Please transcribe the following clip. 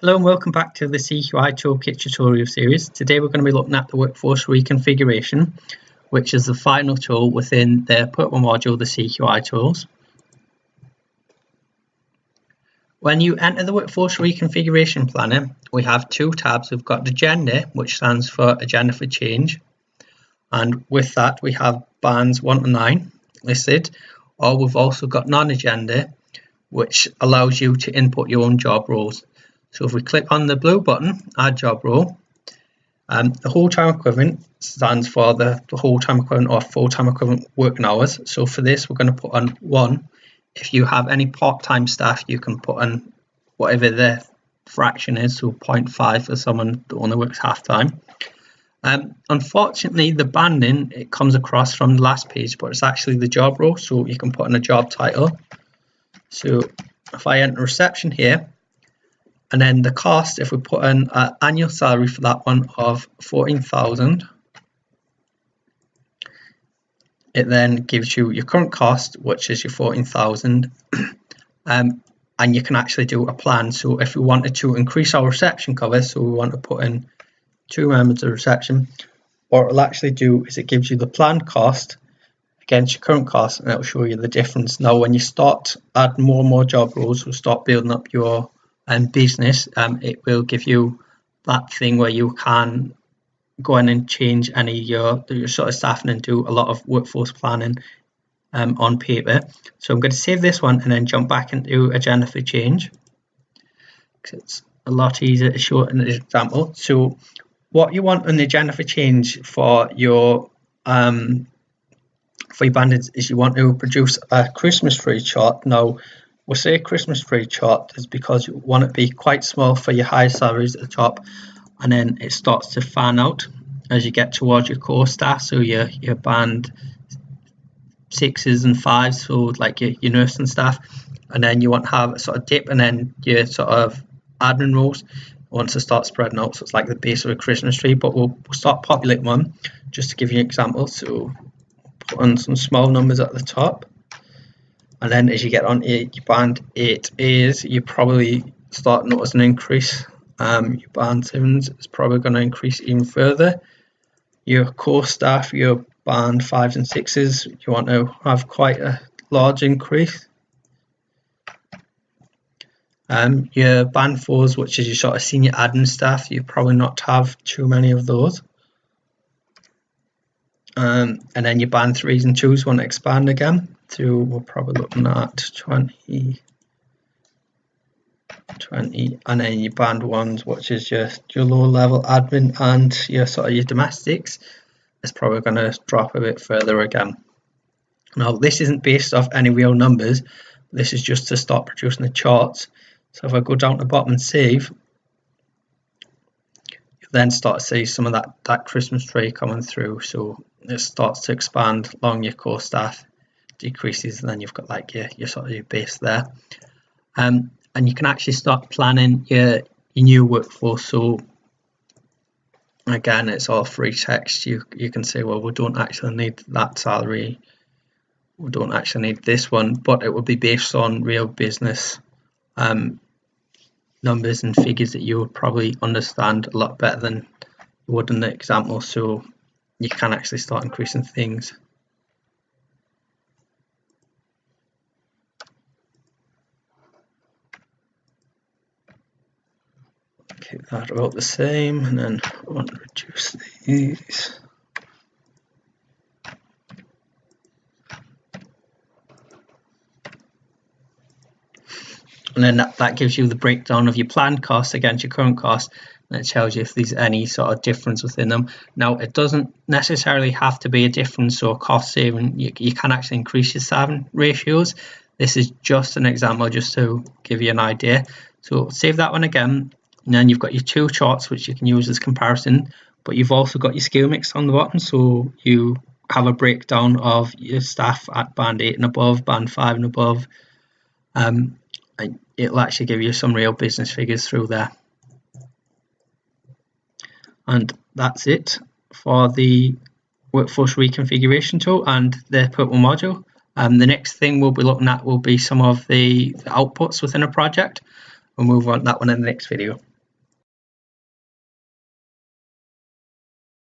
Hello and welcome back to the CQIToolkit tutorial series. Today we're going to be looking at the workforce reconfiguration, which is the final tool within the purple module, the CQI tools. When you enter the workforce reconfiguration planner, we have two tabs. We've got agenda, which stands for agenda for change, and with that we have bands 1 to 9 listed, or we've also got non-agenda, which allows you to input your own job roles. So if we click on the blue button, add job role, the whole time equivalent stands for the whole time equivalent or full time equivalent working hours. So for this, we're going to put on 1. If you have any part-time staff, you can put on whatever the fraction is, so 0.5 for someone that only works half time. Unfortunately, the banding, it comes across from the last page, but it's actually the job role, so you can put in a job title. So if I enter reception here, and then the cost, if we put in an annual salary for that one of 14,000, it then gives you your current cost, which is your 14,000, and you can actually do a plan. So if we wanted to increase our reception cover, so we want to put in 2 members of reception, what it'll actually do is it gives you the planned cost against your current cost, and it'll show you the difference. Now when you start adding more and more job roles, we'll start building up your business, it will give you that thing where you can go in and change any of your sort of staffing and do a lot of workforce planning on paper. So I'm going to save this one and then jump back into agenda for change, because it's a lot easier to show it in an example. So what you want on the agenda for change for your bandits is you want to produce a Christmas tree chart. Now we'll say Christmas tree chart is because you want it to be quite small for your high salaries at the top, and then it starts to fan out as you get towards your core staff, so your band 6s and 5s, so like your nursing staff, and then you want to have a sort of dip, and then your sort of admin roles once to start spreading out. So it's like the base of a Christmas tree, but we'll start populating one just to give you an example. So put on some small numbers at the top. And then as you get on your band 8As, you probably start noticing an increase. Your band 7s is probably going to increase even further. Your core staff, your band 5s and 6s, you want to have quite a large increase. Your band 4s, which is your sort of senior admin staff, you probably not have too many of those. And then your band 3s and 2s want to expand again. So we're probably looking at 20, and then your band 1s, which is your lower level admin and your sort of your domestics, is probably going to drop a bit further again. Now this isn't based off any real numbers, this is just to start producing the charts. So if I go down to the bottom and save, you then start to see some of that Christmas tree coming through. So it starts to expand along your core staff, decreases, and then you've got like your sort of your base there, and you can actually start planning your new workforce. So again, it's all free text. You can say, well, we don't actually need that salary, we don't actually need this one, but it will be based on real business numbers and figures that you would probably understand a lot better than you would in the example. So you can actually start increasing things. Keep that about the same, and then I want to reduce these. And then that gives you the breakdown of your planned costs against your current cost, and it tells you if there's any sort of difference within them. Now it doesn't necessarily have to be a difference or cost saving. You can actually increase your staffing ratios. This is just an example just to give you an idea. So save that one again. And then you've got your two charts which you can use as comparison, but you've also got your skill mix on the bottom, so you have a breakdown of your staff at band 8 and above, band 5 and above, and it'll actually give you some real business figures through there. And that's it for the workforce reconfiguration tool and the purple module. The next thing we'll be looking at will be some of the outputs within a project. we'll move on to that one in the next video.